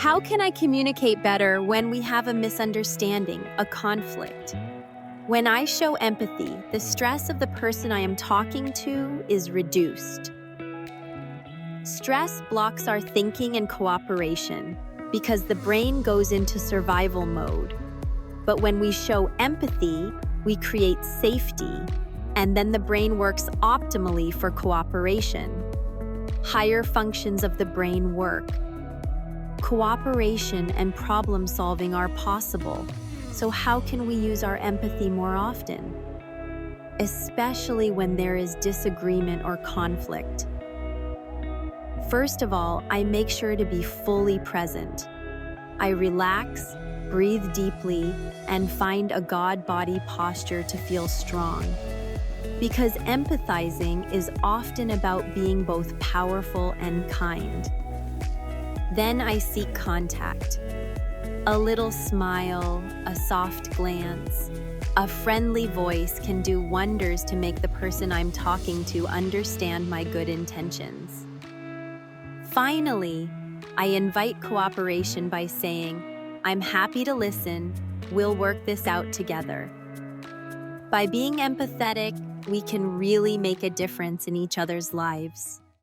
How can I communicate better when we have a misunderstanding, a conflict? When I show empathy, the stress of the person I am talking to is reduced. Stress blocks our thinking and cooperation because the brain goes into survival mode. But when we show empathy, we create safety, and then the brain works optimally for cooperation. Higher functions of the brain work. Cooperation and problem solving are possible. So how can we use our empathy more often? Especially when there is disagreement or conflict. First of all, I make sure to be fully present. I relax, breathe deeply, and find a God body posture to feel strong. Because empathizing is often about being both powerful and kind. Then I seek contact. A little smile, a soft glance, a friendly voice can do wonders to make the person I'm talking to understand my good intentions. Finally, I invite cooperation by saying, "I'm happy to listen, we'll work this out together." By being empathetic, we can really make a difference in each other's lives.